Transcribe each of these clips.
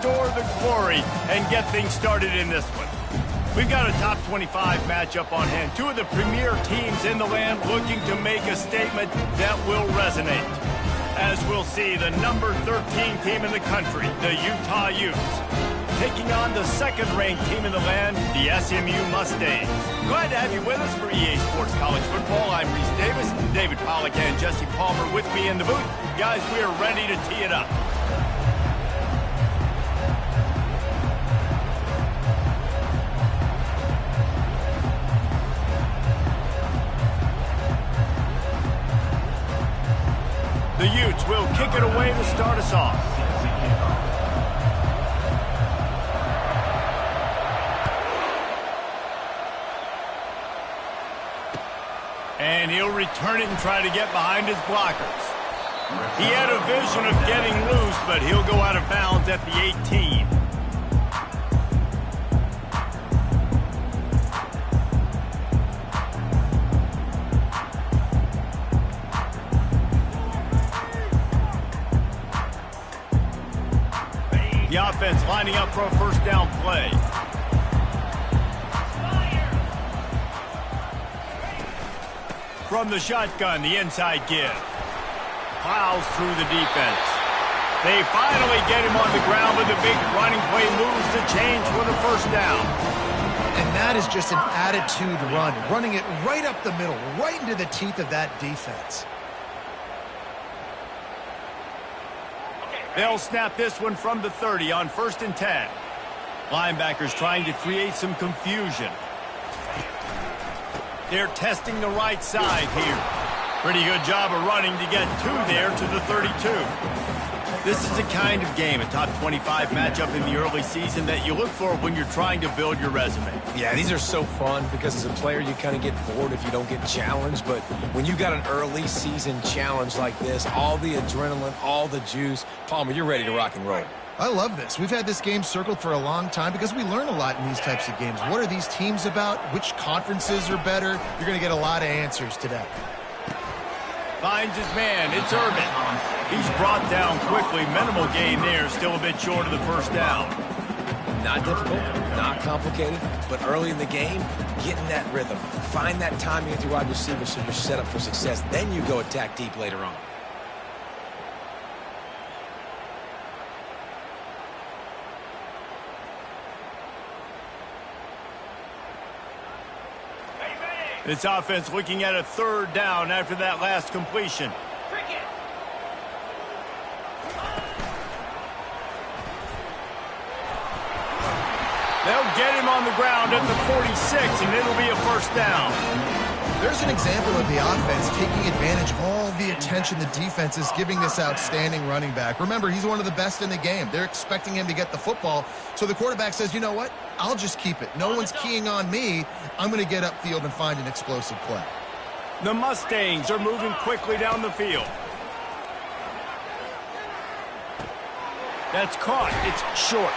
restore the glory and get things started in this one. We've got a top 25 matchup on hand. Two of the premier teams in the land looking to make a statement that will resonate. As we'll see, the number 13 team in the country, the Utah Utes, taking on the second-ranked team in the land, the SMU Mustangs. Glad to have you with us for EA Sports College Football. I'm Reese Davis, David Pollack and Jesse Palmer with me in the booth. Guys, we are ready to tee it up. The Utes will kick it away to start us off. And he'll return it and try to get behind his blockers. He had a vision of getting loose, but he'll go out of bounds at the 18. The offense lining up for a first down play. From the shotgun, the inside give. Plows through the defense. They finally get him on the ground, but the big running play moves the chains for the first down. And that is just an attitude run, running it right up the middle, right into the teeth of that defense. They'll snap this one from the 30 on 1st and 10. Linebackers trying to create some confusion. They're testing the right side here. Pretty good job of running to get two there to the 32. This is the kind of game, a top 25 matchup in the early season, that you look for when you're trying to build your resume. Yeah, these are so fun because as a player you kind of get bored if you don't get challenged, but when you got an early season challenge like this, all the adrenaline, all the juice, Palmer, you're ready to rock and roll. I love this. We've had this game circled for a long time because we learn a lot in these types of games. What are these teams about? Which conferences are better? You're going to get a lot of answers today. Finds his man. It's Urban. He's brought down quickly. Minimal gain there. Still a bit short of the first down. Not difficult, not complicated, but early in the game, getting that rhythm. Find that timing with your wide receiver so you're set up for success. Then you go attack deep later on. This offense looking at a third down after that last completion. They'll get him on the ground at the 46, and it'll be a first down. There's an example of the offense taking advantage of all the attention the defense is giving this outstanding running back. Remember, he's one of the best in the game. They're expecting him to get the football, so the quarterback says, you know what? I'll just keep it. No one's keying on me. I'm going to get upfield and find an explosive play. The Mustangs are moving quickly down the field. That's caught. It's short.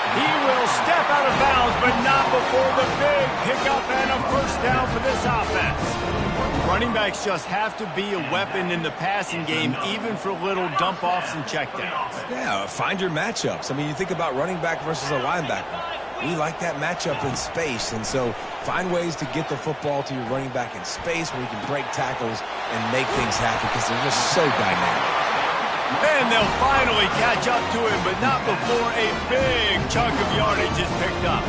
He will step out of bounds, but not before the big pickup and a first down for this offense. Running backs just have to be a weapon in the passing game, even for little dump-offs and checkdowns. Yeah, find your matchups. I mean, you think about running back versus a linebacker. We like that matchup in space, and so find ways to get the football to your running back in space where you can break tackles and make things happen because they're just so dynamic. And they'll finally catch up to him, but not before a big chunk of yardage is picked up.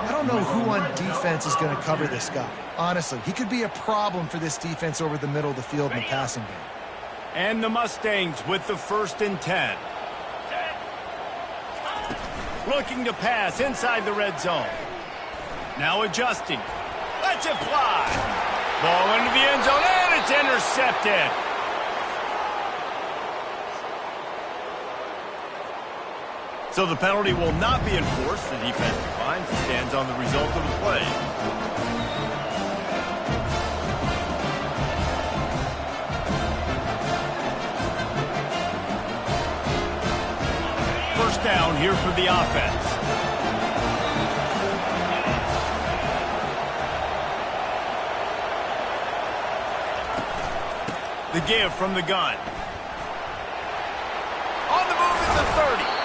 I don't know who on defense is going to cover this guy. Honestly, he could be a problem for this defense over the middle of the field in the passing game. And the Mustangs with the 1st and 10. Looking to pass inside the red zone. Now adjusting. Lets it fly. Ball into the end zone, and it's intercepted. So the penalty will not be enforced. The defense declines and stands on the result of the play. First down here for the offense. The give from the gun. On the move at the 30.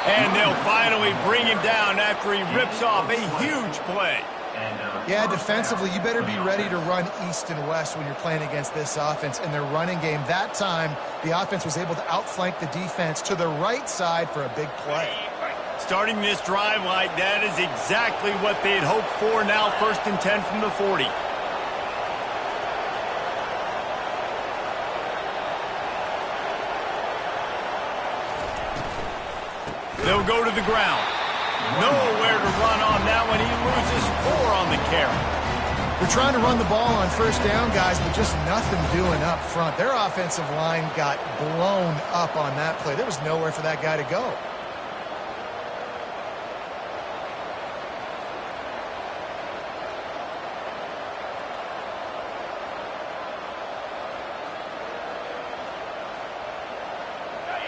And they'll finally bring him down after he rips off a huge play. Yeah, defensively, you better be ready to run east and west when you're playing against this offense. In their running game, that time, the offense was able to outflank the defense to the right side for a big play. Starting this drive like that is exactly what they had hoped for. Now 1st and 10 from the 40. They'll go to the ground. Nowhere to run on that one. He loses 4 on the carry. They're trying to run the ball on 1st down, guys, but just nothing doing up front. Their offensive line got blown up on that play. There was nowhere for that guy to go.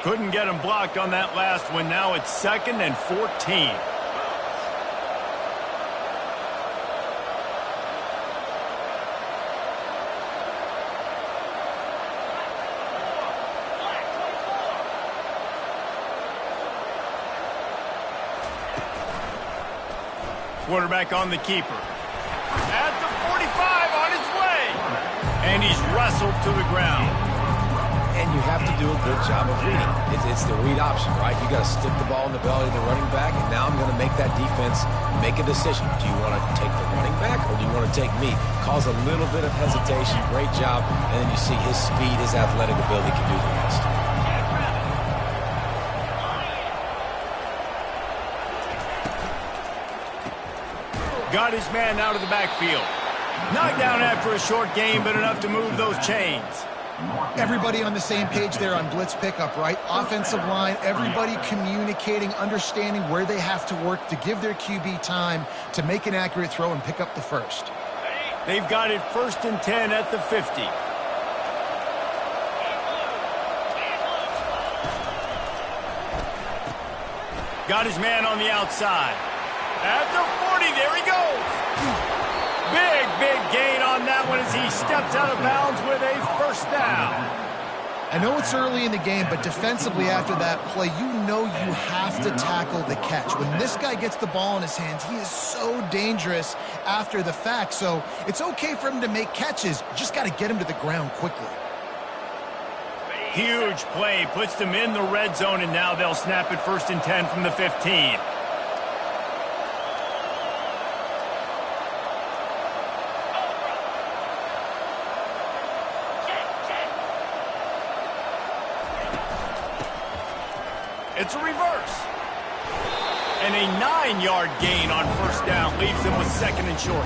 Couldn't get him blocked on that last one. Now it's 2nd and 14. Quarterback on the keeper. At the 45 on his way. And he's wrestled to the ground. And you have to do a good job of reading. It's the read option, right? You got to stick the ball in the belly of the running back, and now I'm going to make that defense make a decision. Do you want to take the running back, or do you want to take me? Cause a little bit of hesitation. Great job. And then you see his speed, his athletic ability can do the rest. Got his man out of the backfield. Knocked down after a short game, but enough to move those chains. Everybody on the same page there on blitz pickup, right? Offensive line, everybody communicating, understanding where they have to work to give their QB time to make an accurate throw and pick up the 1st. They've got it 1st and 10 at the 50. Got his man on the outside. At the 40, there he goes. Big gain on that one as he steps out of bounds with a 1st down. I know it's early in the game, but defensively after that play, you know you have to tackle the catch. When this guy gets the ball in his hands, he is so dangerous after the fact. So it's okay for him to make catches. You just got to get him to the ground quickly. Huge play, puts them in the red zone, and now they'll snap it 1st and 10 from the 15. It's a reverse. And a 9-yard gain on 1st down leaves them with 2nd and short.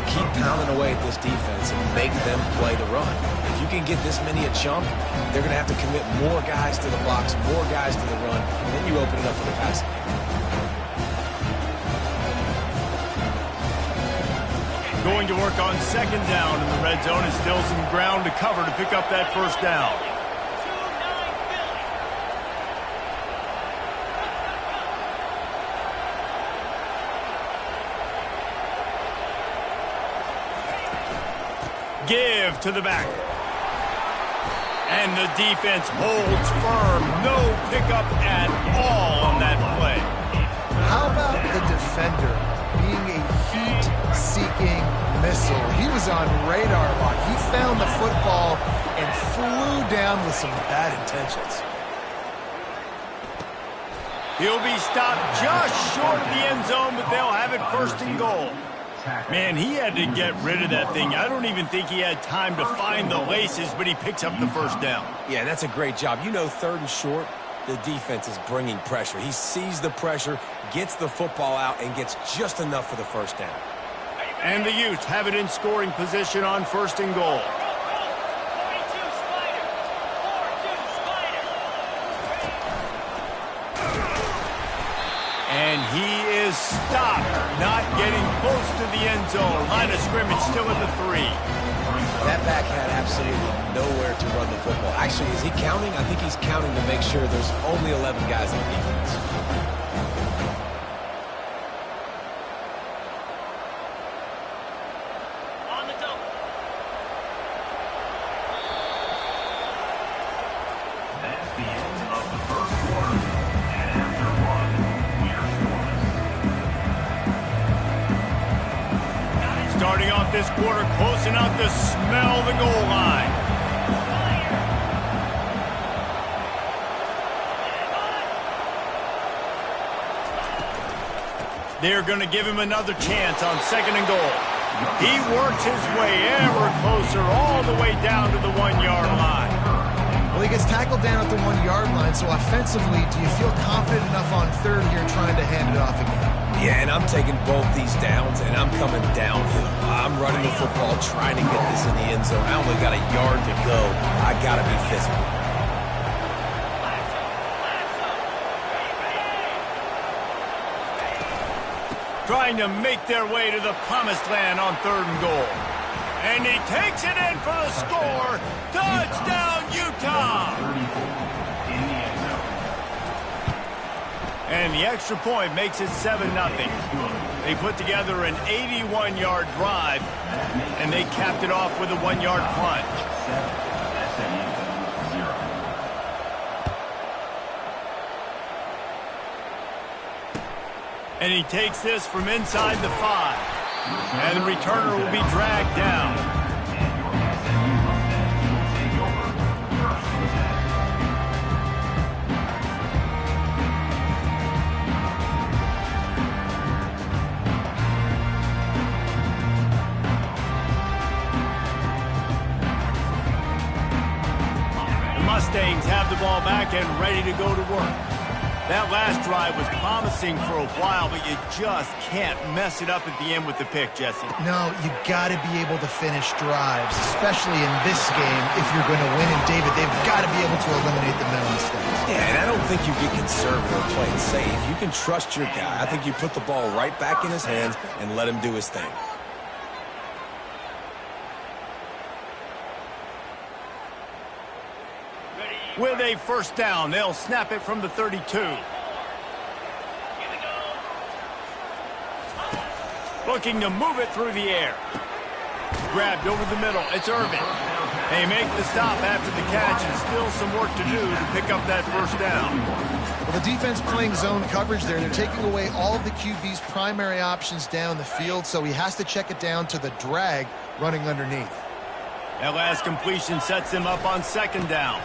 Keep pounding away at this defense and make them play the run. If you can get this many a chunk, they're going to have to commit more guys to the box, more guys to the run, and then you open it up for the passing game. Going to work on 2nd down in the red zone, and still some ground to cover to pick up that 1st down. Give to the back. And the defense holds firm. No pickup at all on that play. How about the defender being a heat-seeking missile? He was on radar lock. He found the football and flew down with some bad intentions. He'll be stopped just short of the end zone, but they'll have it 1st and goal. Man, he had to get rid of that thing. I don't even think he had time to find the laces, but he picks up the 1st down. Yeah, that's a great job. You know, 3rd and short, the defense is bringing pressure. He sees the pressure, gets the football out, and gets just enough for the 1st down. And the Utes have it in scoring position on 1st and goal. And he is stopped, not getting close to the end zone. Line of scrimmage still at the 3. That back had absolutely nowhere to run the football. Actually, is he counting? I think he's counting to make sure there's only 11 guys on defense. On the double. That's the end of the 1st quarter. And after 1. this quarter close enough to smell the goal line. They're going to give him another chance on 2nd and goal. He works his way ever closer all the way down to the 1-yard line. Well, he gets tackled down at the 1-yard line, so offensively, do you feel confident enough on 3rd here trying to hand it off again? Yeah, and I'm taking both these downs, and I'm coming downhill. I'm running the football, trying to get this in the end zone. I only got a yard to go. I got to be physical. Trying to make their way to the promised land on 3rd and goal. And he takes it in for the score. Touchdown, Utah! And the extra point makes it 7-0. They put together an 81-yard drive, and they capped it off with a 1-yard plunge. And he takes this from inside the 5. And the returner will be dragged down. The Mustangs have the ball back and ready to go to work. That last drive was promising for a while, but you just can't mess it up at the end with the pick, Jesse. No, you got to be able to finish drives, especially in this game if you're going to win. And, David, they've got to be able to eliminate the mental mistakes. Yeah, and I don't think you get conservative or play it safe. You can trust your guy. I think you put the ball right back in his hands and let him do his thing. With a 1st down, they'll snap it from the 32. Looking to move it through the air. Grabbed over the middle. It's Irvin. They make the stop after the catch, and still some work to do to pick up that 1st down. Well, the defense playing zone coverage there. They're taking away all of the QB's primary options down the field, so he has to check it down to the drag running underneath. That last completion sets them up on 2nd down.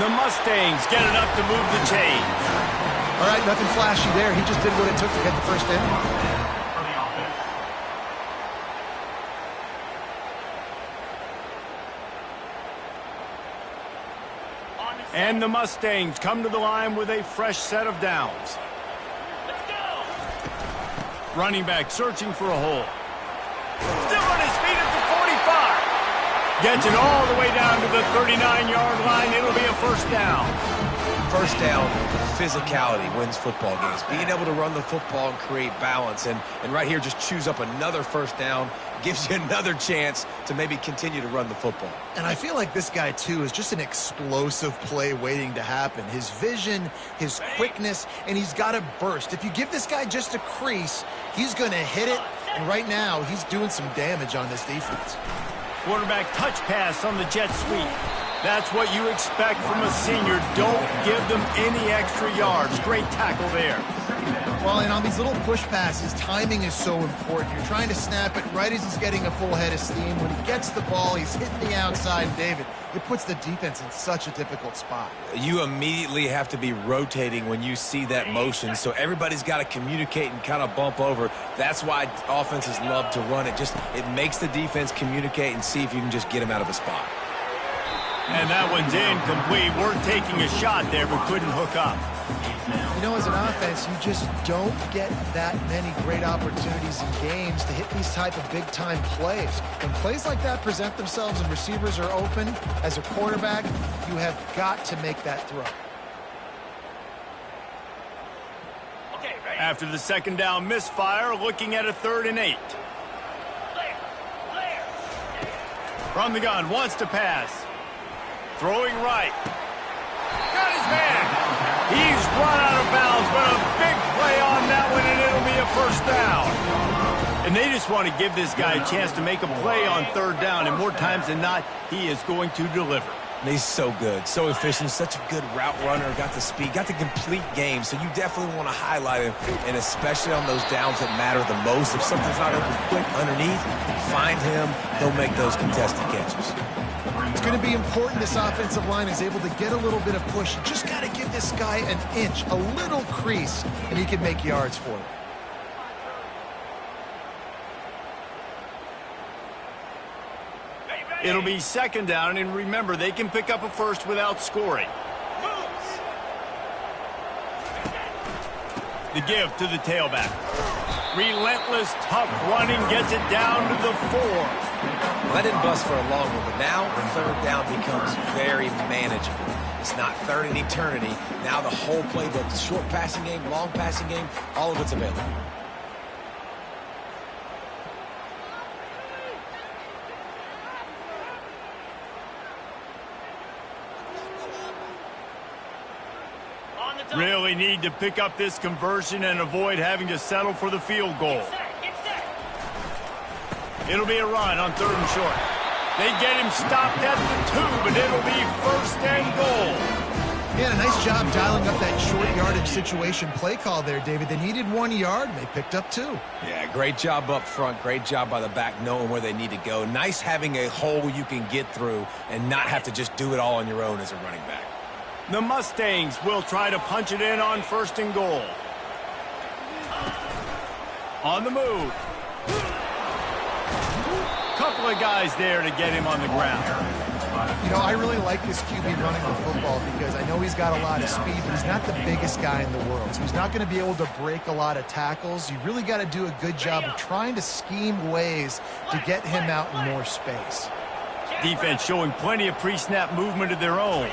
The Mustangs get enough to move the chains. All right, nothing flashy there. He just did what it took to get the 1st down. And the Mustangs come to the line with a fresh set of downs. Running back searching for a hole. Still on his feet at the 45. Gets it all the way down to the 39-yard line. It'll be a 1st down. 1st down, physicality wins football games. Being able to run the football and create balance. And right here, just choose up another 1st down. Gives you another chance to maybe continue to run the football. And I feel like this guy, too, is just an explosive play waiting to happen. His vision, his quickness, and he's got a burst. If you give this guy just a crease, he's going to hit it. And right now, he's doing some damage on this defense. Quarterback touch pass on the jet sweep. That's what you expect from a senior. Don't give them any extra yards. Great tackle there. Well, and on these little push passes, timing is so important. You're trying to snap it right as he's getting a full head of steam. When he gets the ball, he's hitting the outside. And David, it puts the defense in such a difficult spot. You immediately have to be rotating when you see that motion, so everybody's got to communicate and kind of bump over. That's why offenses love to run it. It makes the defense communicate and see if you can just get him out of a spot. And that one's incomplete. We're taking a shot there, but couldn't hook up. You know, as an offense, you just don't get that many great opportunities in games to hit these type of big-time plays. When plays like that present themselves and receivers are open, as a quarterback, you have got to make that throw. After the 2nd down misfire, looking at a 3rd and 8. From the gun, wants to pass. Throwing right. Got his man. He's run out of bounds, but a big play on that one, and it'll be a 1st down. And they just want to give this guy a chance to make a play on 3rd down, and more times than not, he is going to deliver. He's so good, so efficient, such a good route runner, got the speed, got the complete game, so you definitely want to highlight him, and especially on those downs that matter the most. If something's not open quick underneath, find him, he'll make those contested catches. It's going to be important this offensive line is able to get a little bit of push. You just got to give this guy an inch, a little crease, and he can make yards for it. It'll be second down, and remember, they can pick up a first without scoring. The give to the tailback. Relentless, tough running gets it down to the 4. Well, that didn't bust for a long one, but now the third down becomes very manageable. It's not third in eternity. Now the whole playbook, short passing game, long passing game, all of it's available. Really need to pick up this conversion and avoid having to settle for the field goal. It'll be a run on 3rd and short. They get him stopped at the 2, but it'll be 1st and goal. Yeah, a nice job dialing up that short yardage situation play call there, David. They needed 1 yard, and they picked up 2. Yeah, great job up front. Great job by the back knowing where they need to go. Nice having a hole you can get through and not have to just do it all on your own as a running back. The Mustangs will try to punch it in on 1st and goal. On the move. Couple of guys there to get him on the ground. You know, I really like this QB running the football because I know he's got a lot of speed, but he's not the biggest guy in the world. So he's not going to be able to break a lot of tackles. You really got to do a good job of trying to scheme ways to get him out in more space. Defense showing plenty of pre-snap movement of their own.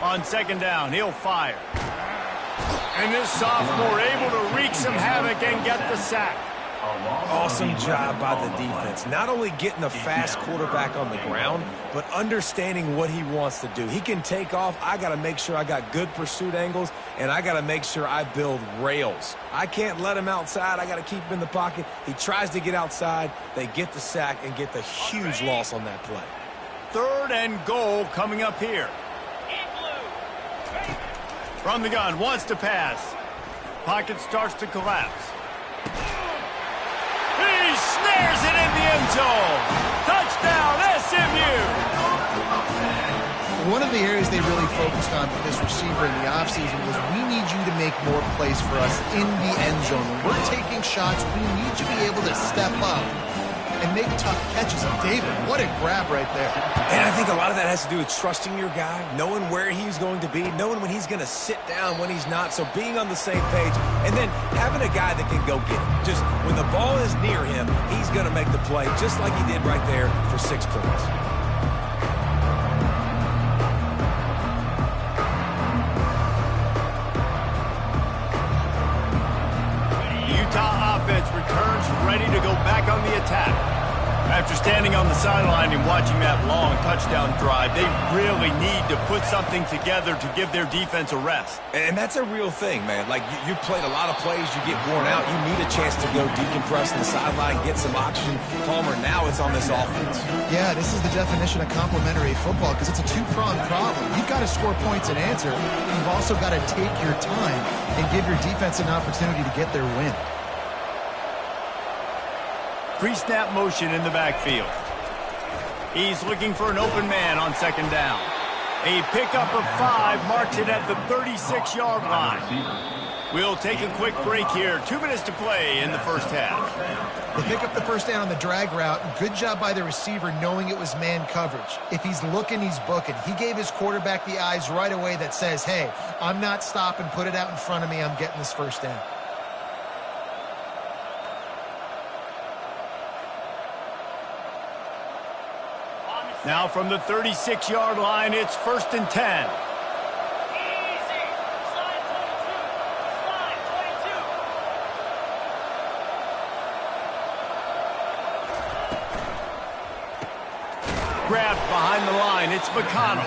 On 2nd down, he'll fire. And this sophomore able to wreak some havoc and get the sack. Awesome job by the defense. Not only getting a fast quarterback on the ground, but understanding what he wants to do. He can take off. I got to make sure I got good pursuit angles, and I got to make sure I build rails. I can't let him outside. I got to keep him in the pocket. He tries to get outside. They get the sack and get the huge loss on that play. 3rd and goal coming up here. From the gun, wants to pass. Pocket starts to collapse. He snares it in the end zone. Touchdown, SMU. One of the areas they really focused on with this receiver in the offseason was we need you to make more plays for us in the end zone. When we're taking shots, we need you to be able to step up and make tough catches. And David, what a grab right there. And I think a lot of that has to do with trusting your guy, knowing where he's going to be, knowing when he's going to sit down, when he's not. So being on the same page, and then having a guy that can go get it. Just when the ball is near him, he's going to make the play, just like he did right there for 6 points. Utah offense returns ready to go back on the attack. After standing on the sideline and watching that long touchdown drive, they really need to put something together to give their defense a rest. And that's a real thing, man. Like, you played a lot of plays, you get worn out, you need a chance to go decompress on the sideline, get some oxygen. Palmer, now it's on this offense. Yeah, this is the definition of complementary football because it's a two-pronged problem. You've got to score points and answer. You've also got to take your time and give your defense an opportunity to get their win. Pre-snap motion in the backfield. He's looking for an open man on 2nd down. A pickup of 5 marks it at the 36-yard line. We'll take a quick break here. 2 minutes to play in the first half. They pick up the first down on the drag route. Good job by the receiver knowing it was man coverage. If he's looking, he's booking. He gave his quarterback the eyes right away that says, hey, I'm not stopping. Put it out in front of me. I'm getting this first down. Now from the 36-yard line, it's 1st and 10. Grabbed behind the line, it's McConnell.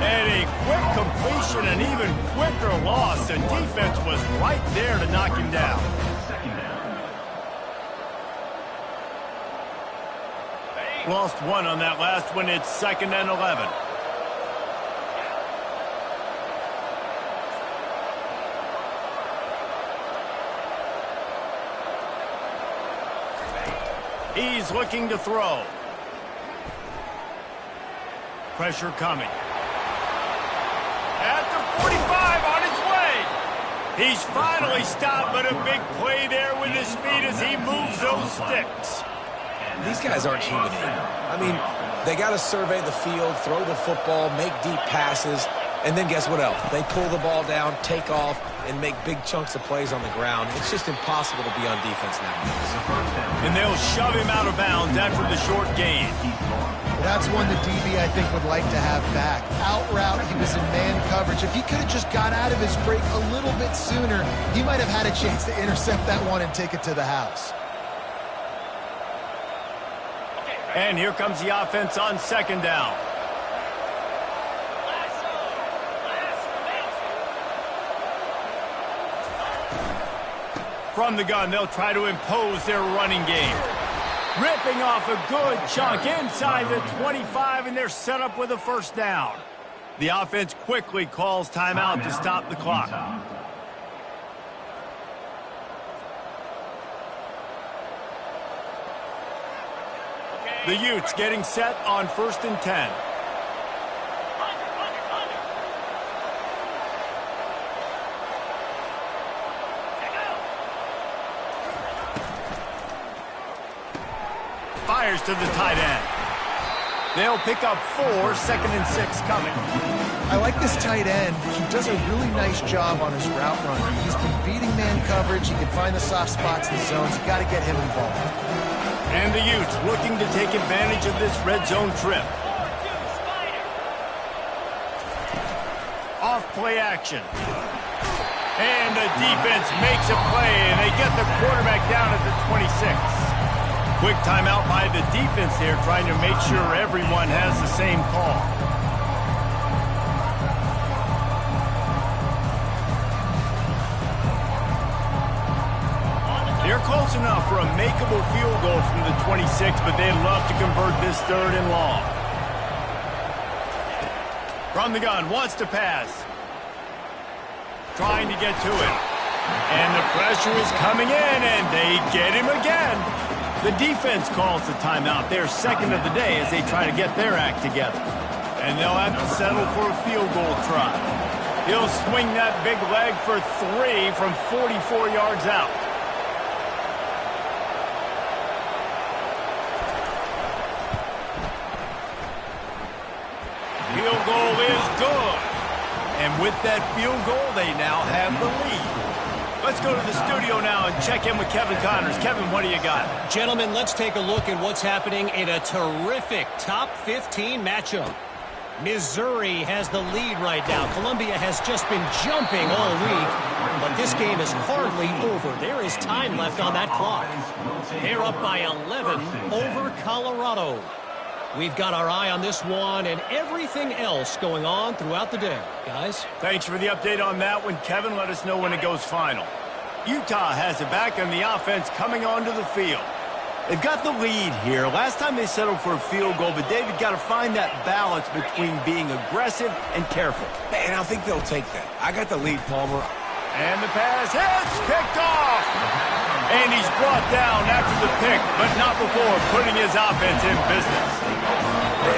And a quick completion, an even quicker loss. The defense was right there to knock him down. Lost 1 on that last one. It's 2nd and 11. He's looking to throw. Pressure coming. At the 45, on his way. He's finally stopped, but a big play there with his speed as he moves those sticks. These guys aren't human. I mean, they got to survey the field, throw the football, make deep passes, and then guess what else? They pull the ball down, take off, and make big chunks of plays on the ground. It's just impossible to be on defense nowadays. And they'll shove him out of bounds after the short gain. That's one the DB, I think, would like to have back. Out route, he was in man coverage. If he could have just got out of his break a little bit sooner, he might have had a chance to intercept that one and take it to the house. And here comes the offense on second down. From the gun, they'll try to impose their running game. Ripping off a good chunk inside the 25, and they're set up with a first down. The offense quickly calls timeout to stop the clock. The Utes getting set on 1st and 10. Fires to the tight end. They'll pick up 4, 2nd and 6 coming. I like this tight end. He does a really nice job on his route running. He's been beating man coverage. He can find the soft spots in the zones. You got to get him involved. And the Utes looking to take advantage of this red zone trip. Off play action. And the defense makes a play, and they get the quarterback down at the 26. Quick timeout by the defense there, trying to make sure everyone has the same call. They're close enough for a makeable field goal from the 26, but they'd love to convert this 3rd and long. From the gun, wants to pass. Trying to get to it. And the pressure is coming in, and they get him again. The defense calls the timeout. They're 2nd of the day as they try to get their act together. And they'll have to settle for a field goal try. He'll swing that big leg for 3 from 44 yards out. Field goal is good. And with that field goal, they now have the lead. Let's go to the studio now and check in with Kevin Connors. Kevin, what do you got? Gentlemen, let's take a look at what's happening in a terrific top 15 matchup. Missouri has the lead right now. Columbia has just been jumping all week, but this game is hardly over. There is time left on that clock. They're up by 11 over Colorado. We've got our eye on this one and everything else going on throughout the day. Guys? Thanks for the update on that one, Kevin. Let us know when it goes final. Utah has it back on the offense coming onto the field. They've got the lead here. Last time they settled for a field goal, but David got to find that balance between being aggressive and careful. And I think they'll take that. I got the lead, Palmer. And the pass hits, picked off. And he's brought down after the pick, but not before putting his offense in business.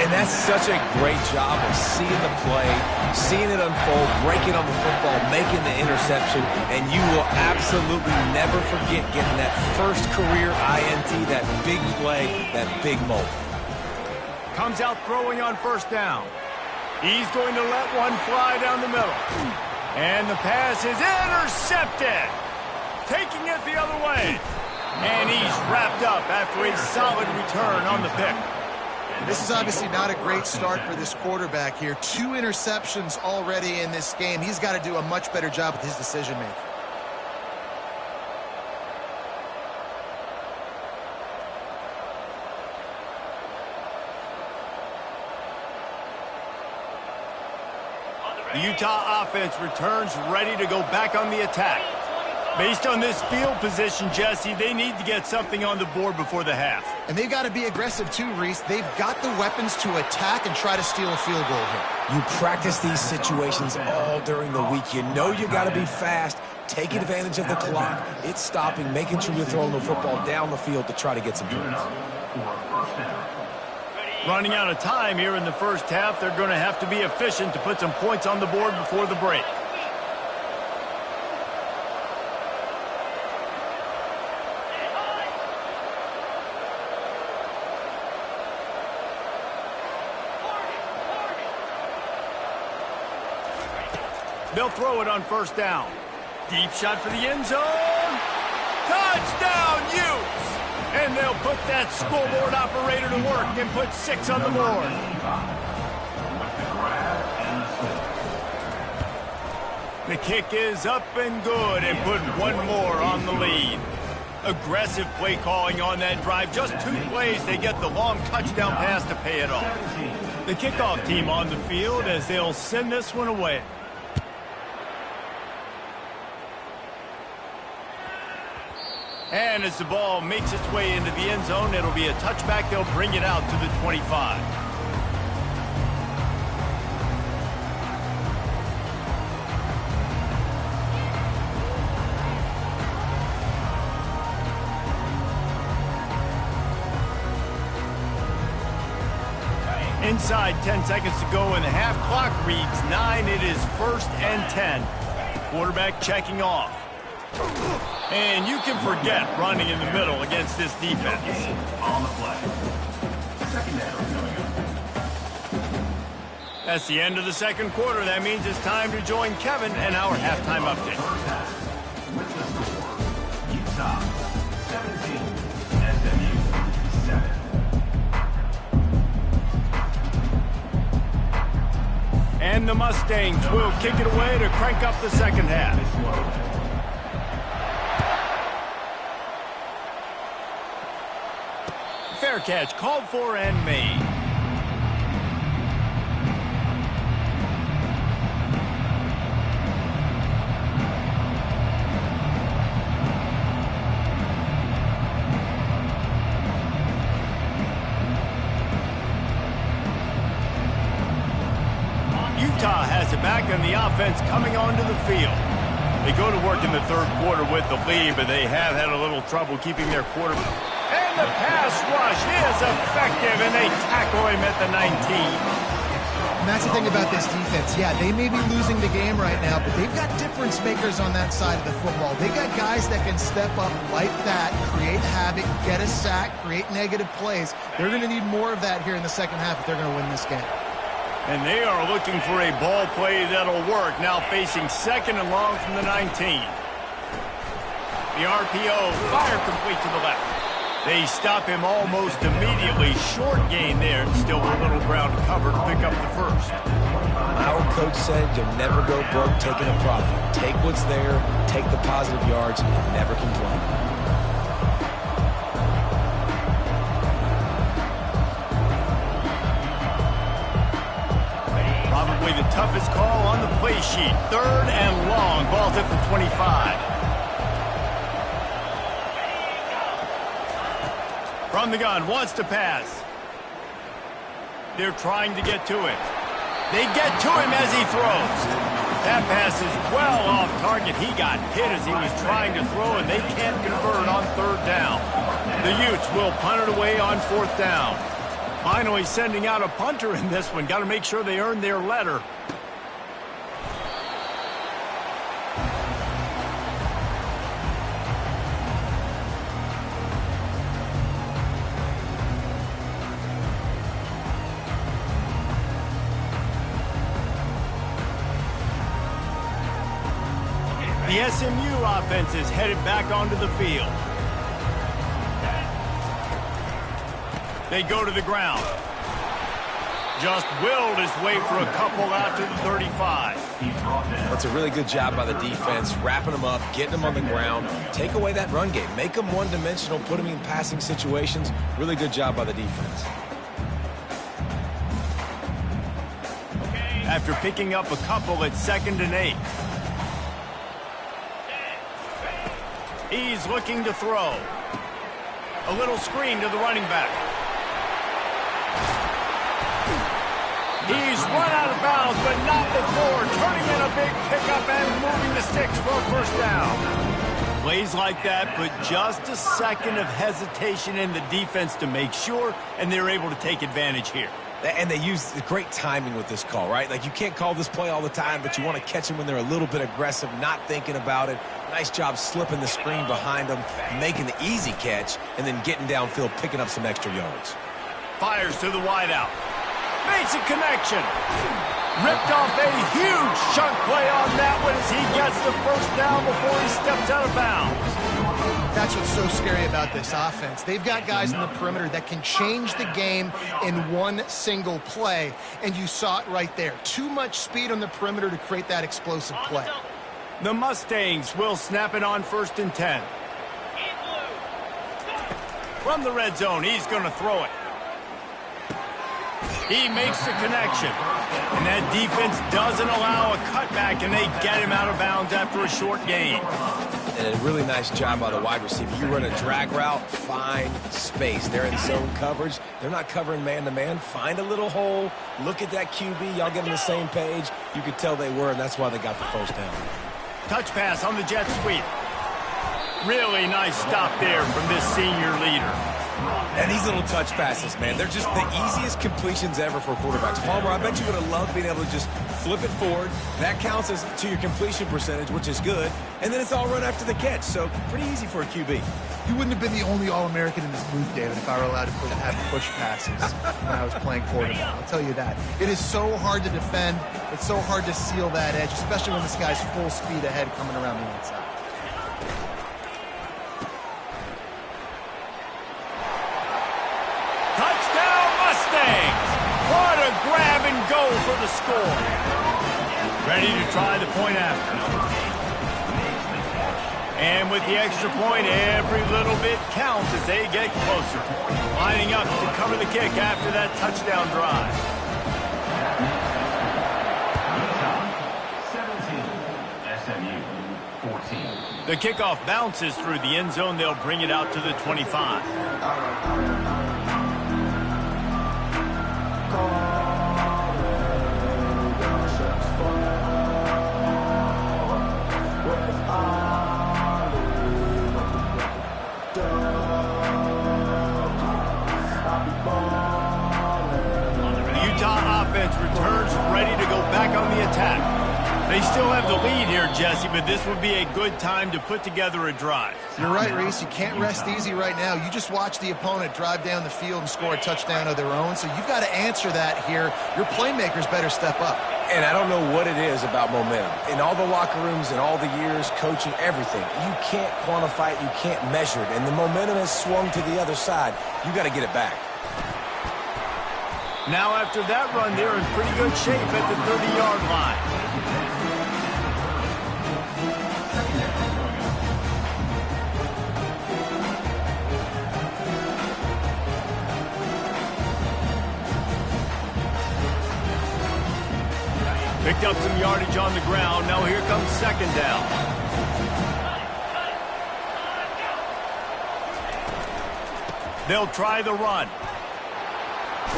And that's such a great job of seeing the play, seeing it unfold, breaking on the football, making the interception, and you will absolutely never forget getting that first career INT, that big play, that big moment. Comes out throwing on 1st down. He's going to let one fly down the middle. And the pass is intercepted. Taking it the other way. And he's wrapped up after a solid return on the pick. This is obviously not a great start for this quarterback here. 2 interceptions already in this game. He's got to do a much better job with his decision-making. The Utah offense returns ready to go back on the attack. Based on this field position, Jesse, they need to get something on the board before the half. And they've got to be aggressive too, Reese. They've got the weapons to attack and try to steal a field goal here. You practice these situations all during the week. You know you got to be fast, taking advantage of the clock. It's stopping, making sure you're throwing the football down the field to try to get some points. Running out of time here in the first half. They're going to have to be efficient to put some points on the board before the break. They'll throw it on first down. Deep shot for the end zone. Touchdown, Utes! And they'll put that scoreboard operator to work and put 6 on the board. The kick is up and good and put one more on the lead. Aggressive play calling on that drive. Just 2 plays, they get the long touchdown pass to pay it off. The kickoff team on the field as they'll send this one away. And as the ball makes its way into the end zone, it'll be a touchback. They'll bring it out to the 25. Inside 10 seconds to go, and the half clock reads 9. It is 1st and 10. Quarterback checking off. And you can forget running in the middle against this defense. On the play. Second down coming up. That's the end of the second quarter. That means it's time to join Kevin and our halftime update. With the score, Ncaa 17, SMU 7. And the Mustangs will kick it away to crank up the second half. Fair catch called for and made. Utah has it back, and the offense coming onto the field. They go to work in the third quarter with the lead, but they have had a little trouble keeping their quarterback. And the pass rush is effective, and they tackle him at the 19. And that's the thing about this defense. Yeah, they may be losing the game right now, but they've got difference makers on that side of the football. They got guys that can step up like that, create havoc, get a sack, create negative plays. They're going to need more of that here in the second half if they're going to win this game. And they are looking for a ball play that'll work. Now facing 2nd and long from the 19. The RPO, fire complete to the left. They stop him almost immediately. Short gain there. Still a little ground to cover to pick up the first. Our coach said you'll never go broke taking a profit. Take what's there, take the positive yards, and never complain. Probably the toughest call on the play sheet. 3rd and long. Ball's at the 25. From the gun, wants to pass. They're trying to get to it. They get to him as he throws. That pass is well off target. He got hit as he was trying to throw, and they can't convert on 3rd down. The Utes will punt it away on 4th down. Finally sending out a punter in this one. Got to make sure they earn their letter. The SMU offense is headed back onto the field. They go to the ground. Just willed his way for a couple out to the 35. That's a really good job by the defense, wrapping them up, getting them on the ground. Take away that run game. Make them one-dimensional, put them in passing situations. Really good job by the defense. After picking up a couple at 2nd and 8. He's looking to throw. A little screen to the running back. He's run out of bounds, but not before turning in a big pickup and moving the sticks for a first down. Plays like that, but just a second of hesitation in the defense to make sure, and they're able to take advantage here. And they use great timing with this call, right? Like, you can't call this play all the time, but you want to catch them when they're a little bit aggressive, not thinking about it. Nice job slipping the screen behind them, making the easy catch, and then getting downfield, picking up some extra yards. Fires to the wideout. Makes a connection. Ripped off a huge chunk play on that one as he gets the first down before he steps out of bounds. That's what's so scary about this offense. They've got guys in the perimeter that can change the game in one single play, and you saw it right there. Too much speed on the perimeter to create that explosive play. The Mustangs will snap it on 1st and 10. From the red zone, he's going to throw it. He makes the connection. And that defense doesn't allow a cutback, and they get him out of bounds after a short gain. And a really nice job by the wide receiver. You run a drag route, find space. They're in zone coverage. They're not covering man-to-man. Find a little hole. Look at that QB. Y'all get on the same page. You could tell they were, and that's why they got the first down. Touch pass on the jet sweep. Really nice stop there from this senior leader. And these little touch passes, man, they're just the easiest completions ever for quarterbacks. Palmer, I bet you would have loved being able to just flip it forward. That counts as to your completion percentage, which is good. And then it's all run after the catch, so pretty easy for a QB. You wouldn't have been the only All-American in this booth, David, if I were allowed to have push passes when I was playing quarterback. I'll tell you that. It is so hard to defend. It's so hard to seal that edge, especially when this guy's full speed ahead coming around the inside. Touchdown Mustangs! What a grab and go for the score. Ready to try the point after. And with the extra point, every little bit counts as they get closer. Lining up to cover the kick after that touchdown drive. 17, SMU 14. The kickoff bounces through the end zone. They'll bring it out to the 25. Returns ready to go back on the attack. They still have the lead here, Jesse, but this would be a good time to put together a drive. You're right, Reese. You can't rest easy right now. You just watch the opponent drive down the field and score a touchdown of their own, so you've got to answer that here. Your playmakers better step up. And I don't know what it is about momentum. In all the locker rooms and all the years, coaching, everything, you can't quantify it, you can't measure it. And the momentum has swung to the other side. You got to get it back. Now after that run, they're in pretty good shape at the 30-yard line. Picked up some yardage on the ground. Now here comes 2nd down. They'll try the run.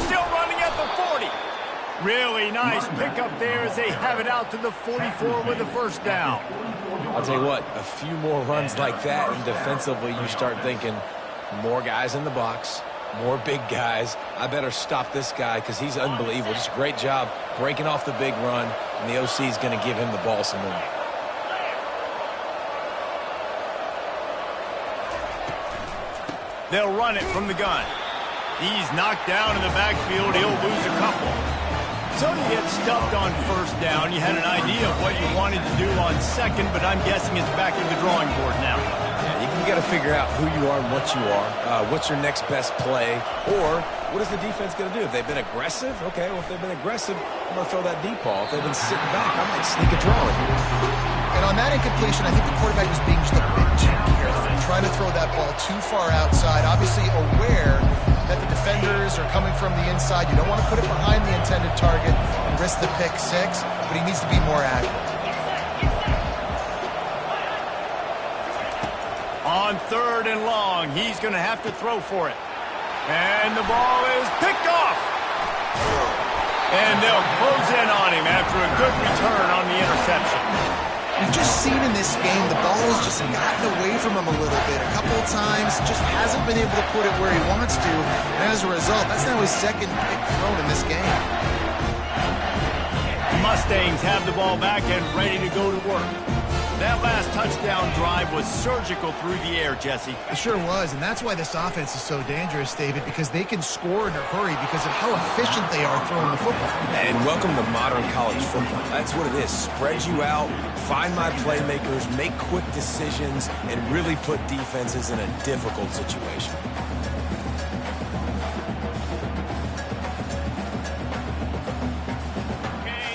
Still running at the 40. Really nice pickup there as they have it out to the 44 with a first down. I'll tell you what, a few more runs like that, and defensively you start thinking more guys in the box, more big guys. I better stop this guy because he's unbelievable. Just a great job breaking off the big run, and the OC is going to give him the ball some more. They'll run it from the gun. He's knocked down in the backfield. He'll lose a couple. So you get stuffed on first down. You had an idea of what you wanted to do on second, but I'm guessing it's back to the drawing board now. Yeah, you got to figure out who you are and what you are. What's your next best play? Or what is the defense going to do? If they've been aggressive, okay, well, if they've been aggressive, I'm going to throw that deep ball. If they've been sitting back, I might sneak a draw in here. And on that incompletion, I think the quarterback was being just a bit too careful, trying to throw that ball too far outside, obviously aware that the defenders are coming from the inside. You don't want to put it behind the intended target and risk the pick six, but he needs to be more accurate. On 3rd and long, he's going to have to throw for it. And the ball is picked off. And they'll close in on him after a good return on the interception. We've just seen in this game the ball's just gotten away from him a little bit. A couple of times, just hasn't been able to put it where he wants to. And as a result, that's now his second pick thrown in this game. Mustangs have the ball back and ready to go to work. That last touchdown drive was surgical through the air, Jesse. It sure was, and that's why this offense is so dangerous, David, because they can score in a hurry because of how efficient they are throwing the football. And welcome to modern college football. That's what it is. Spread you out, find my playmakers, make quick decisions, and really put defenses in a difficult situation.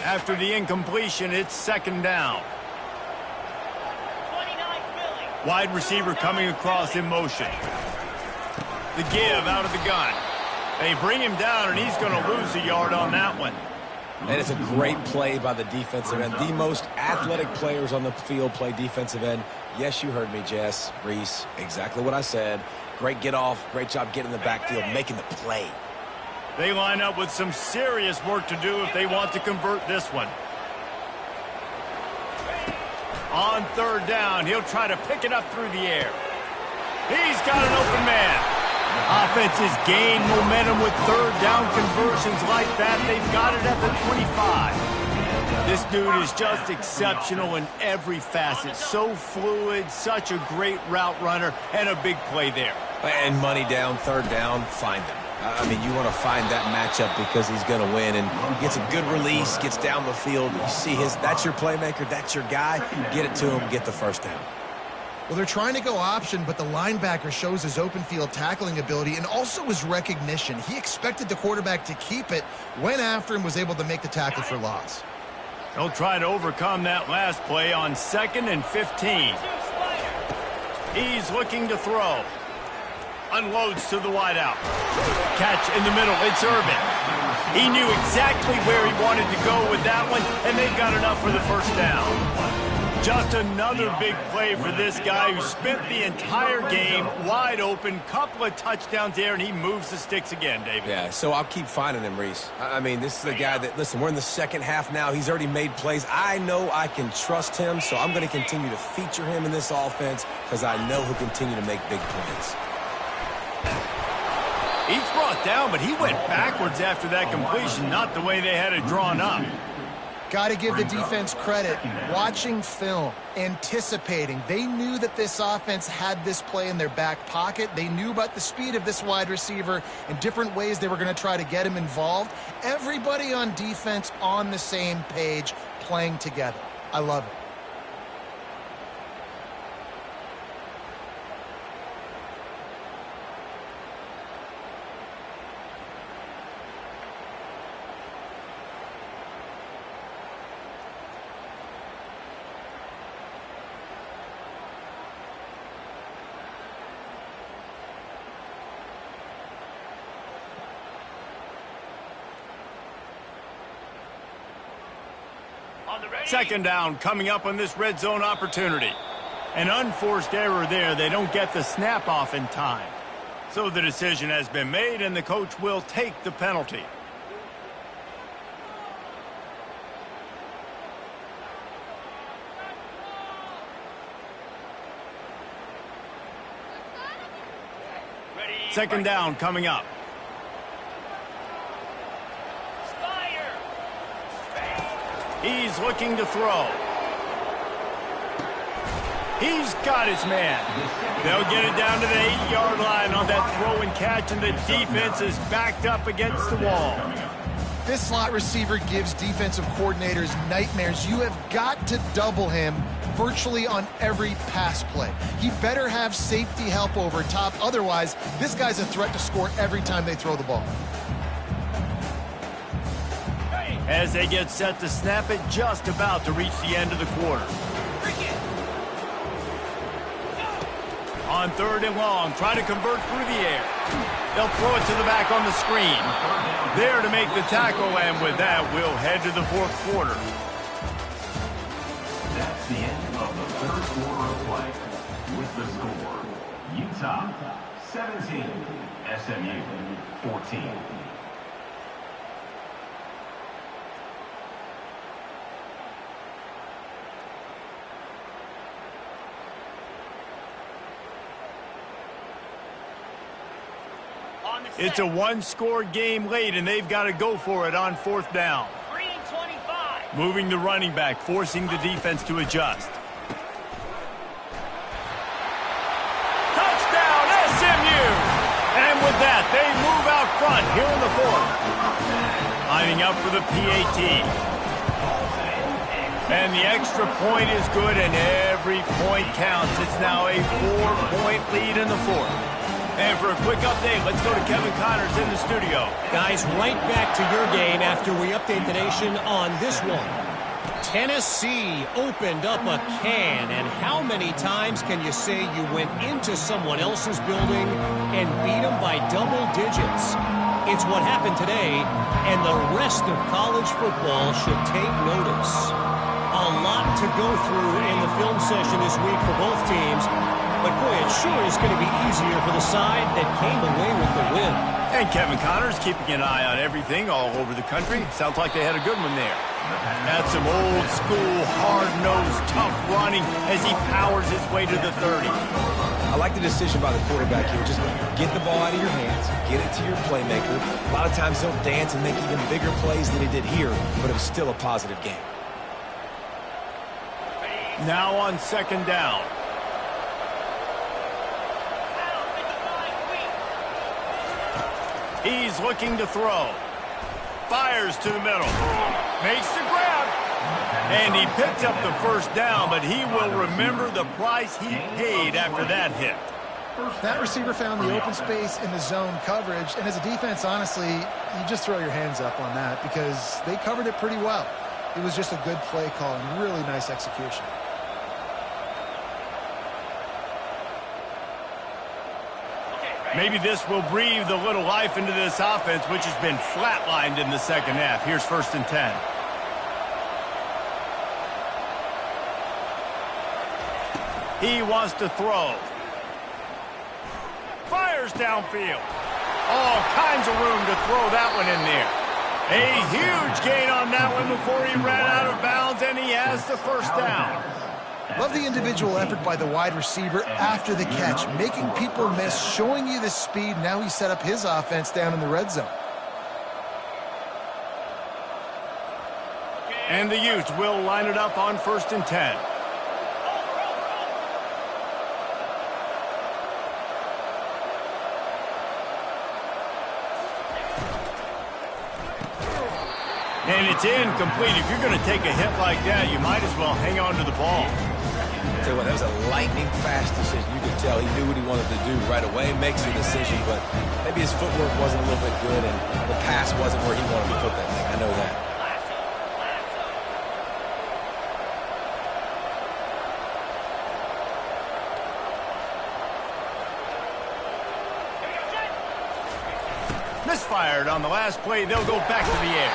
After the incompletion, it's second down. Wide receiver coming across in motion. The give out of the gun. They bring him down, and he's going to lose a yard on that one. And it's a great play by the defensive end. The most athletic players on the field play defensive end. Yes, you heard me, Jess, Reese. Exactly what I said. Great get off. Great job getting in the backfield, making the play. They line up with some serious work to do if they want to convert this one. On third down, he'll try to pick it up through the air. He's got an open man. Offenses gain momentum with third down conversions like that. They've got it at the 25. This dude is just exceptional in every facet. So fluid, such a great route runner, and a big play there. And money down, third down, find him. I mean, you want to find that matchup because he's going to win, and gets a good release, gets down the field. You see that's your playmaker, that's your guy. Get it to him, get the first down. Well, they're trying to go option, but the linebacker shows his open field tackling ability and also his recognition. He expected the quarterback to keep it, went after him, was able to make the tackle for loss. They'll try to overcome that last play on 2nd and 15. He's looking to throw. Unloads to the wideout. Catch in the middle. It's Irvin. He knew exactly where he wanted to go with that one, and they've got enough for the first down. Just another big play for this guy who spent the entire game wide open. Couple of touchdowns there, and he moves the sticks again, David. Yeah, so I'll keep finding him, Reese. I mean, this is the guy that, listen, we're in the second half now. He's already made plays. I know I can trust him, so I'm going to continue to feature him in this offense because I know he'll continue to make big plays. He's brought down, but he went backwards after that completion, not the way they had it drawn up. Got to give the defense credit. Watching film, anticipating. They knew that this offense had this play in their back pocket. They knew about the speed of this wide receiver and different ways they were going to try to get him involved. Everybody on defense on the same page, playing together. I love it. Second down coming up on this red zone opportunity. An unforced error there. They don't get the snap off in time. So the decision has been made, and the coach will take the penalty. Second down coming up. He's looking to throw. He's got his man. They'll get it down to the 8-yard line on that throw and catch, and the defense is backed up against the wall. This slot receiver gives defensive coordinators nightmares. You have got to double him virtually on every pass play. He better have safety help over top. Otherwise, this guy's a threat to score every time they throw the ball. As they get set to snap it, just about to reach the end of the quarter. On third and long, try to convert through the air. They'll throw it to the back on the screen. There to make the tackle, and with that, we'll head to the fourth quarter. That's the end of the third quarter of play. With the score, Utah 17, SMU 14. It's a one-score game late, and they've got to go for it on 4th down. Moving the running back, forcing the defense to adjust. Touchdown, SMU! And with that, they move out front here in the 4th. Lining up for the PAT. And the extra point is good, and every point counts. It's now a 4-point lead in the 4th. And for a quick update, let's go to Kevin Connors in the studio. Guys, right back to your game after we update the nation on this one. Tennessee opened up a can, and how many times can you say you went into someone else's building and beat them by double digits? It's what happened today, and the rest of college football should take notice. A lot to go through in the film session this week for both teams. But, boy, it sure is going to be easier for the side that came away with the win. And Kevin Connors keeping an eye on everything all over the country. Sounds like they had a good one there. That's some old-school, hard-nosed, tough running as he powers his way to the 30. I like the decision by the quarterback here. Just get the ball out of your hands, get it to your playmaker. A lot of times he'll dance and make even bigger plays than he did here, but it was still a positive game. Now on 2nd down. He's looking to throw. Fires to the middle. Makes the grab. And he picked up the 1st down, but he will remember the price he paid after that hit. That receiver found the open space in the zone coverage, and as a defense, honestly, you just throw your hands up on that because they covered it pretty well. It was just a good play call and really nice execution. Maybe this will breathe a little life into this offense, which has been flatlined in the 2nd half. Here's 1st and 10. He wants to throw. Fires downfield. All kinds of room to throw that one in there. A huge gain on that one before he ran out of bounds, and he has the 1st down. Love the individual effort by the wide receiver after the catch, making people miss, showing you the speed. Now he set up his offense down in the red zone. And the Utes will line it up on 1st and 10. And it's incomplete. If you're going to take a hit like that, you might as well hang on to the ball. Tell you what, that was a lightning-fast decision. You could tell he knew what he wanted to do right away, makes the decision, but maybe his footwork wasn't a little bit good, and the pass wasn't where he wanted to put that thing. I know that. Misfired on the last play. They'll go back to the air.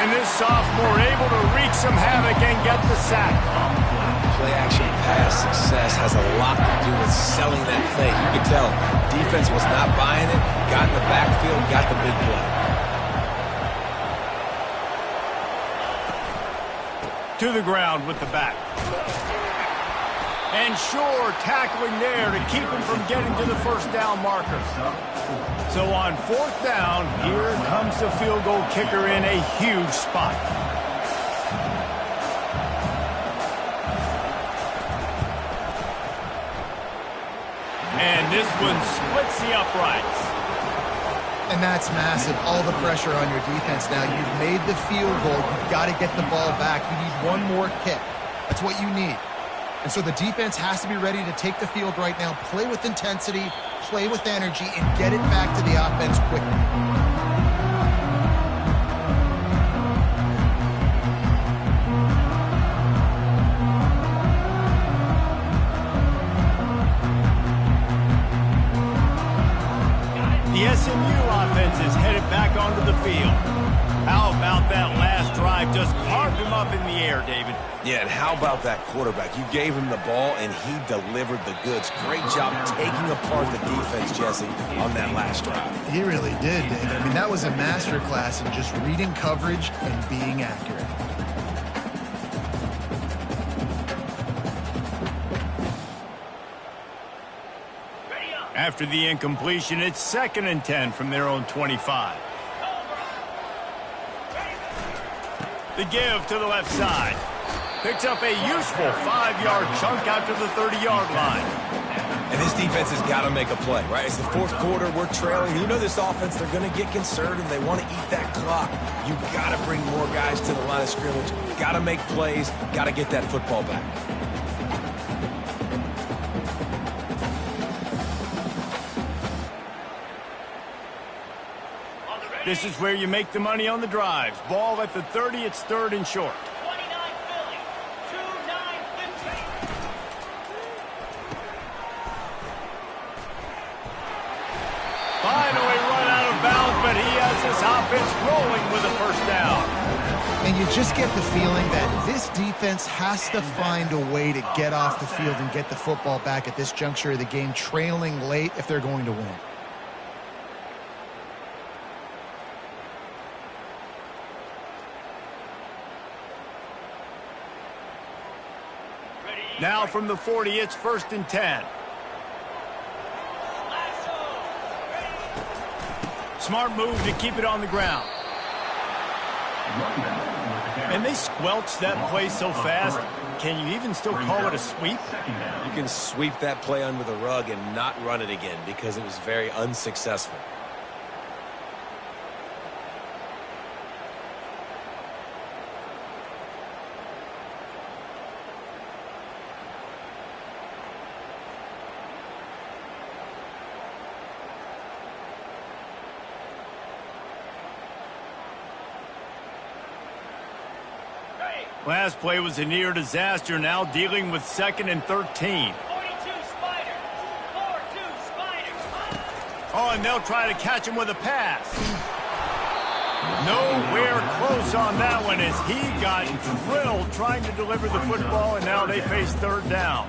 And this sophomore able to wreak some havoc and get the sack. Play-action pass success has a lot to do with selling that thing. You can tell defense was not buying it, got in the backfield, got the big play. To the ground with the back. And Shore tackling there to keep him from getting to the 1st down marker. So on 4th down, here comes the field goal kicker in a huge spot. And this one splits the uprights. And that's massive. All the pressure on your defense now. You've made the field goal. You've got to get the ball back. You need one more kick. That's what you need. And so the defense has to be ready to take the field right now, play with intensity, play with energy, and get it back to the offense quickly. The SMU offense is headed back onto the field. How about that last drive? Just carved him up in the air, David. Yeah, and how about that quarterback? You gave him the ball, and he delivered the goods. Great job taking apart the defense, Jesse, on that last drive. He really did, David. I mean, that was a masterclass in just reading coverage and being accurate. After the incompletion, it's 2nd and 10 from their own 25. The give to the left side. Picks up a useful 5-yard chunk out to the 30-yard line. And this defense has got to make a play, right? It's the 4th quarter. We're trailing. You know this offense, they're going to get conservative. They want to eat that clock. You got to bring more guys to the line of scrimmage. Got to make plays. Got to get that football back. This is where you make the money on the drives. Ball at the 30, it's 3rd and short. 29 Philly, 2-9-15. Finally run out of bounds, but he has this offense rolling with a 1st down. And you just get the feeling that this defense has to find a way to get off the field and get the football back at this juncture of the game, trailing late if they're going to win. Now from the 40, it's 1st and 10. Smart move to keep it on the ground. And they squelched that play so fast. Can you even still call it a sweep? You can sweep that play under the rug and not run it again because it was very unsuccessful. Last play was a near disaster, now dealing with 2nd and 13. 42 Spiders, 4-2 Spiders. Oh, and they'll try to catch him with a pass. Nowhere close on that one as he got drilled trying to deliver the football, and now they face 3rd down.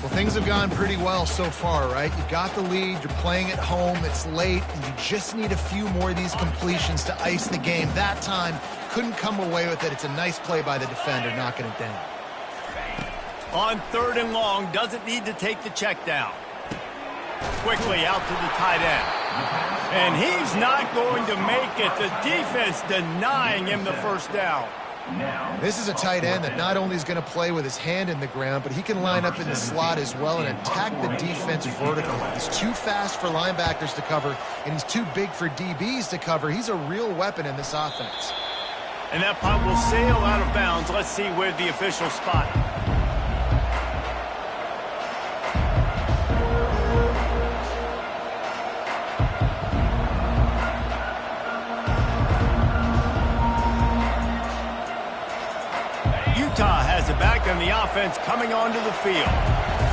Well, things have gone pretty well so far, right? You got the lead, you're playing at home, it's late, and you just need a few more of these completions to ice the game. That time, couldn't come away with it. It's a nice play by the defender, knocking it down. On 3rd and long, doesn't need to take the check down. Quickly out to the tight end. And he's not going to make it. The defense denying him the 1st down. This is a tight end that not only is going to play with his hand in the ground, but he can line up in the slot as well and attack the defense vertically. He's too fast for linebackers to cover, and he's too big for DBs to cover. He's a real weapon in this offense. And that punt will sail out of bounds. Let's see where the official spot. Utah has it back on the offense coming onto the field.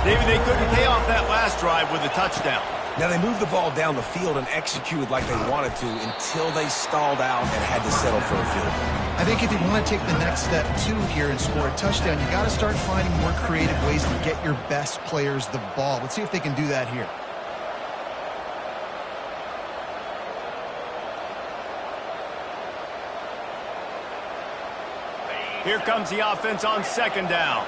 David, they couldn't pay off that last drive with a touchdown. Now, they moved the ball down the field and executed like they wanted to until they stalled out and had to settle for a field goal. I think if you want to take the next step, too, here and score a touchdown, you got to start finding more creative ways to get your best players the ball. Let's see if they can do that here. Here comes the offense on 2nd down.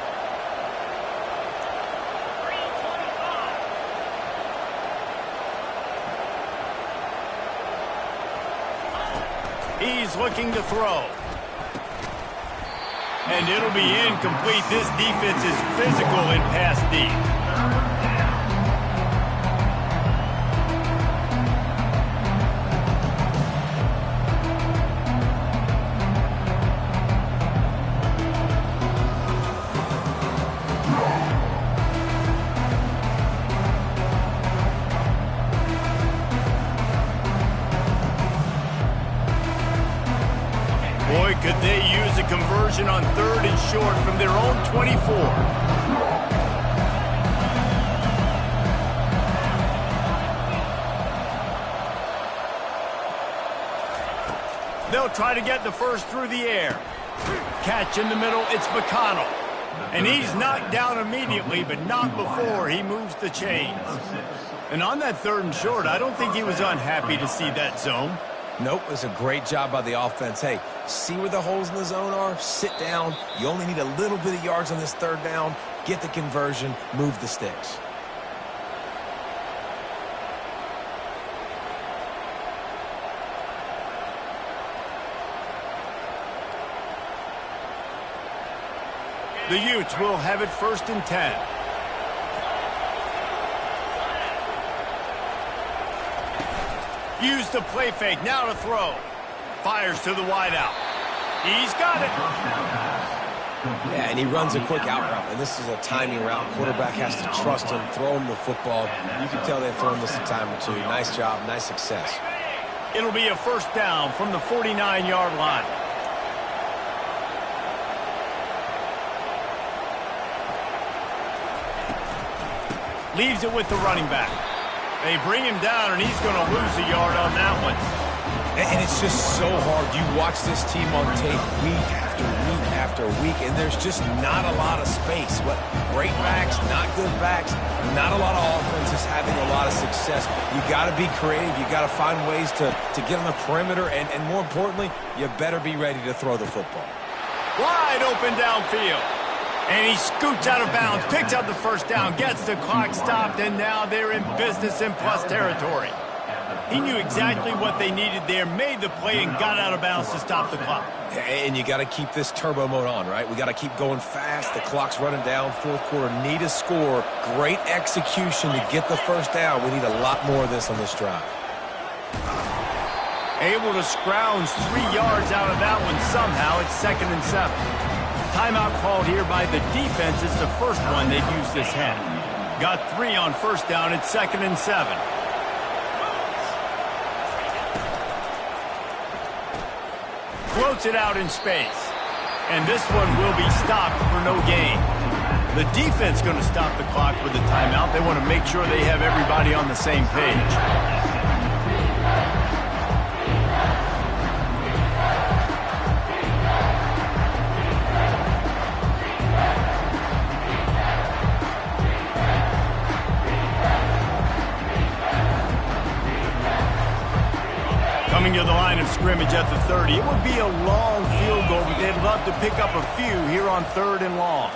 He's looking to throw. And it'll be incomplete. This defense is physical in pass deep. Boy, could they use a conversion on 3rd and short from their own 24. They'll try to get the 1st through the air. Catch in the middle, it's McConnell. And he's knocked down immediately, but not before he moves the chains. And on that 3rd and short, I don't think he was unhappy to see that zone. Nope, it's a great job by the offense. Hey, see where the holes in the zone are? Sit down. You only need a little bit of yards on this 3rd down. Get the conversion. Move the sticks. The Utes will have it 1st and 10. Use the play fake, now to throw. Fires to the wideout. He's got it. Yeah, and he runs a quick out route, and this is a timing route. Quarterback has to trust him, throw him the football. You can tell they've thrown this a time or two. Nice job, nice success. It'll be a 1st down from the 49-yard line. Leaves it with the running back. They bring him down, and he's going to lose a yard on that one. And it's just so hard. You watch this team on tape week after week after week, and there's just not a lot of space. What great backs, not good backs, not a lot of offenses having a lot of success. You got to be creative. You got to find ways to get on the perimeter, and more importantly, you better be ready to throw the football. Wide open downfield. And he scoots out of bounds, picks up the 1st down, gets the clock stopped, and now they're in business in plus territory. He knew exactly what they needed there, made the play, and got out of bounds to stop the clock. And you got to keep this turbo mode on, right? We got to keep going fast. The clock's running down. 4th quarter, need a score. Great execution to get the 1st down. We need a lot more of this on this drive. Able to scrounge 3 yards out of that one somehow. It's 2nd and 7. Timeout called here by the defense. It's the first one they've used this half. Got 3 on 1st down. It's 2nd and 7. Floats it out in space. And this one will be stopped for no gain. The defense going to stop the clock with the timeout. They want to make sure they have everybody on the same page. Coming to the line of scrimmage at the 30. It would be a long field goal, but they'd love to pick up a few here on 3rd and long.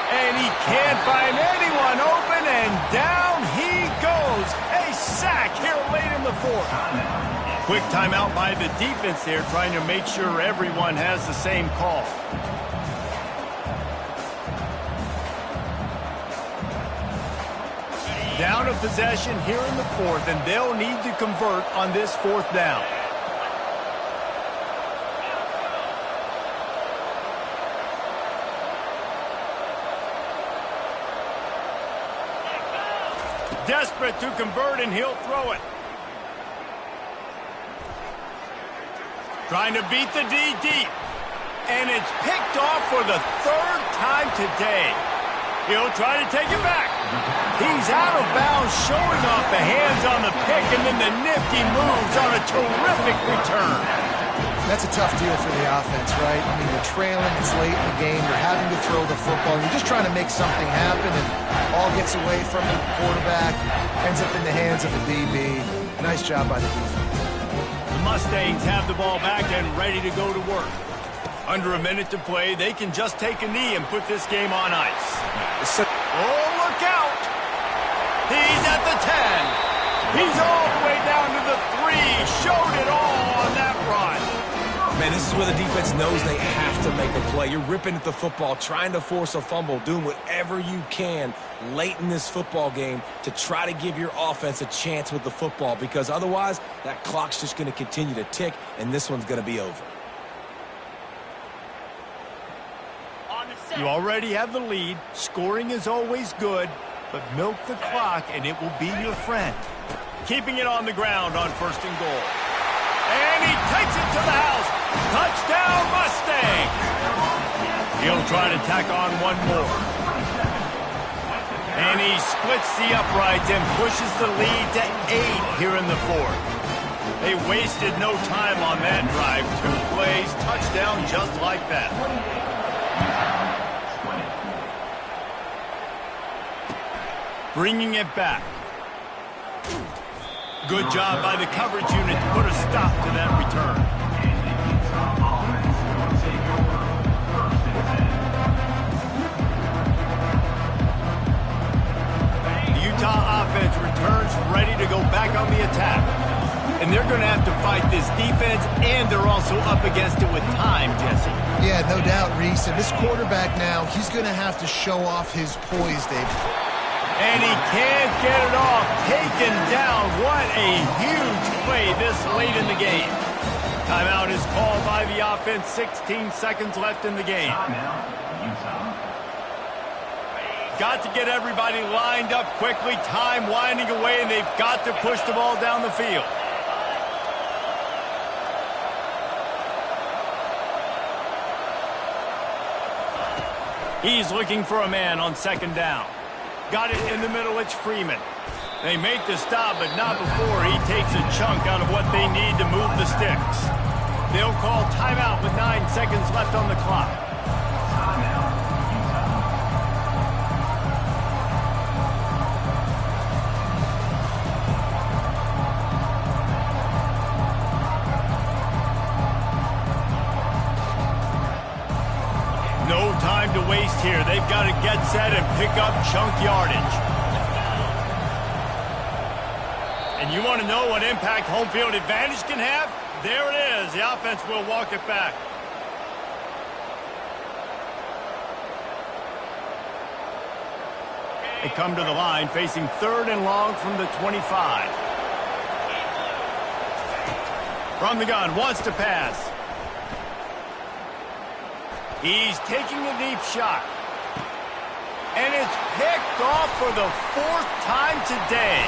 And he can't find anyone open, and down he goes. A sack here late in the 4th. Quick timeout by the defense there, trying to make sure everyone has the same call. Down a possession here in the 4th, and they'll need to convert on this 4th down. Desperate to convert, and he'll throw it. Trying to beat the D deep. And it's picked off for the 3rd time today. He'll try to take it back. He's out of bounds, showing off the hands on the pick, and then the nifty moves on a terrific return. That's a tough deal for the offense, right? I mean, they're trailing, it's late in the game, they're having to throw the football. You're just trying to make something happen, and all gets away from the quarterback, ends up in the hands of the DB. Nice job by the defense. The Mustangs have the ball back and ready to go to work. Under a minute to play, they can just take a knee and put this game on ice. Oh, look out! He's at the 10. He's all the way down to the 3. Showed it all on that run. Man, this is where the defense knows they have to make a play. You're ripping at the football, trying to force a fumble, doing whatever you can late in this football game to try to give your offense a chance with the football, because otherwise that clock's just going to continue to tick, and this one's going to be over. You already have the lead. Scoring is always good, but milk the clock and it will be your friend. Keeping it on the ground on 1st and goal. And he takes it to the house. Touchdown, Mustang! He'll try to tack on one more. And he splits the uprights and pushes the lead to 8 here in the 4th. They wasted no time on that drive. 2 plays, touchdown just like that. Bringing it back. Good job by the coverage unit to put a stop to that return. The Utah offense returns ready to go back on the attack. And they're going to have to fight this defense, and they're also up against it with time, Jesse. Yeah, no doubt, Reese. And this quarterback now, he's going to have to show off his poise, Dave. And he can't get it off. Taken down. What a huge play this late in the game. Timeout is called by the offense. 16 seconds left in the game. Timeout, Utah. Got to get everybody lined up quickly. Time winding away, and they've got to push the ball down the field. He's looking for a man on second down. Got it in the middle. It's Freeman. They make the stop, but not before he takes a chunk out of what they need to move the sticks. They'll call timeout with 9 seconds left on the clock. Timeout, Utah. No time to waste here. They've got to get set and pick up chunk yardage. And you want to know what impact home field advantage can have? There it is. The offense will walk it back. They come to the line facing 3rd and long from the 25. From the gun, wants to pass. He's taking a deep shot. And it's picked off for the 4th time today.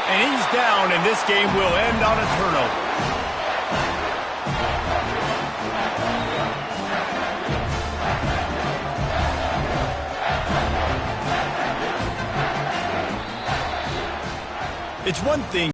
And he's down, and this game will end on a turnover. It's one thing